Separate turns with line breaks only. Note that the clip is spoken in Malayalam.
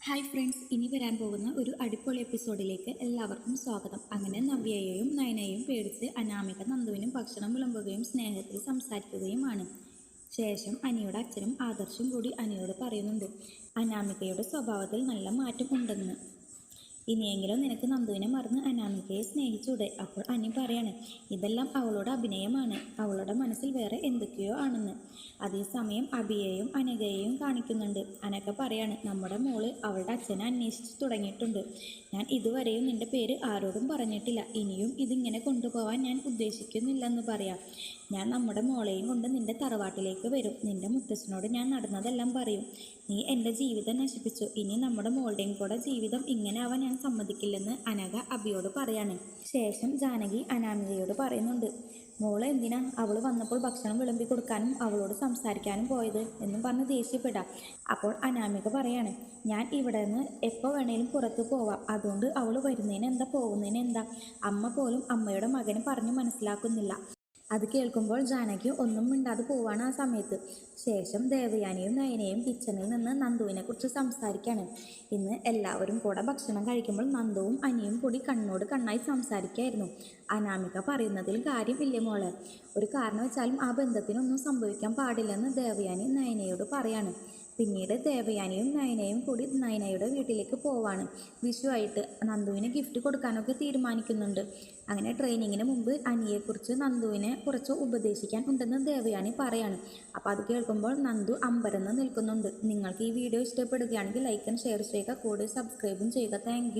ഹായ് ഫ്രണ്ട്സ്, ഇനി വരാൻ പോകുന്ന ഒരു അടിപൊളി എപ്പിസോഡിലേക്ക് എല്ലാവർക്കും സ്വാഗതം. അങ്ങനെ നവ്യയെയും നയനയെയും പേടിച്ച് അനാമിക നന്ദുവിനും ഭക്ഷണം വിളമ്പുകയും സ്നേഹത്തിൽ സംസാരിക്കുകയുമാണ്. ശേഷം അനിയുടെ അച്ഛനും ആദർശും കൂടി അനിയോട് പറയുന്നുണ്ട് അനാമികയുടെ സ്വഭാവത്തിൽ നല്ല മാറ്റം ഉണ്ടെന്ന്. ഇനിയെങ്കിലും നിനക്ക് നന്ദുവിനെ മറന്ന് അനാമികയെ സ്നേഹിച്ചൂടെ? അപ്പോൾ അനി പറയാണ് ഇതെല്ലാം അവളുടെ അഭിനയമാണ്, അവളുടെ മനസ്സിൽ വേറെ എന്തൊക്കെയോ ആണെന്ന്. അതേസമയം അഭിയെയും അനഘയെയും കാണിക്കുന്നുണ്ട്. അനഘ പറയാണ് നമ്മുടെ മോള് അവളുടെ അച്ഛനെ അന്വേഷിച്ച് തുടങ്ങിയിട്ടുണ്ട്. ഞാൻ ഇതുവരെയും നിന്റെ പേര് ആരോടും പറഞ്ഞിട്ടില്ല, ഇനിയും ഇതിങ്ങനെ കൊണ്ടുപോകാൻ ഞാൻ ഉദ്ദേശിക്കുന്നില്ലെന്ന് പറയാം. ഞാൻ നമ്മുടെ മോളെയും കൊണ്ട് നിന്റെ തറവാട്ടിലേക്ക് വരും. നിന്റെ മുത്തച്ഛനോട് ഞാൻ നടന്നതെല്ലാം പറയും. നീ എൻ്റെ ജീവിതം നശിപ്പിച്ചു, ഇനി നമ്മുടെ മോളുടെയും കൂടെ ജീവിതം ഇങ്ങനെ ആവാൻ ഞാൻ സമ്മതിക്കില്ലെന്ന് അനഘ അഭിയോട് പറയാണ്. ശേഷം ജാനകി അനാമികയോട് പറയുന്നുണ്ട് മോള് എന്തിനാ അവൾ വന്നപ്പോൾ ഭക്ഷണം വിളമ്പി കൊടുക്കാനും അവളോട് സംസാരിക്കാനും പോയത് എന്നും പറഞ്ഞ് ദേഷ്യപ്പെടാം. അപ്പോൾ അനാമിക പറയാണ് ഞാൻ ഇവിടെ നിന്ന് എപ്പോൾ വേണേലും പുറത്തു പോവാം, അതുകൊണ്ട് അവൾ വരുന്നതിന് എന്താ പോകുന്നതിന് എന്താ? അമ്മ പോലും അമ്മയുടെ മകനെ പറഞ്ഞു മനസ്സിലാക്കുന്നില്ല. അത് കേൾക്കുമ്പോൾ ജാനകി ഒന്നും മിണ്ടാതെ പോവാണ് ആ സമയത്ത്. ശേഷം ദേവയാനിയും നയനയും കിച്ചണിൽ നിന്ന് നന്ദുവിനെ കുറിച്ച് സംസാരിക്കുകയാണ്. ഇന്ന് എല്ലാവരും കൂടെ ഭക്ഷണം കഴിക്കുമ്പോൾ നന്ദുവും അനിയും കൂടി കണ്ണോട് കണ്ണായി സംസാരിക്കുകയായിരുന്നു. അനാമിക പറയുന്നതിൽ കാര്യമില്ല മോളെ, ഒരു കാരണം വെച്ചാലും ആ ബന്ധത്തിനൊന്നും സംഭവിക്കാൻ പാടില്ലെന്ന് ദേവയാനി നയനയോട് പറയാണ്. പിന്നീട് ദേവയാനിയും നയനയും കൂടി നയനയുടെ വീട്ടിലേക്ക് പോവാണ്. വിഷുവായിട്ട് നന്ദുവിന് ഗിഫ്റ്റ് കൊടുക്കാനൊക്കെ തീരുമാനിക്കുന്നുണ്ട്. അങ്ങനെ ട്രെയിനിങ്ങിന് മുമ്പ് അനിയെക്കുറിച്ച് നന്ദുവിനെ കുറച്ച് ഉപദേശിക്കാൻ ഉണ്ടെന്ന് ദേവയാനി പറയാണ്. അപ്പോൾ അത് കേൾക്കുമ്പോൾ നന്ദു അമ്പരന്ന് നിൽക്കുന്നുണ്ട്. നിങ്ങൾക്ക് ഈ വീഡിയോ ഇഷ്ടപ്പെടുകയാണെങ്കിൽ ലൈക്ക് ആൻഡ് ഷെയർ ചെയ്യുക, കൂടെ സബ്സ്ക്രൈബും ചെയ്യുക. താങ്ക്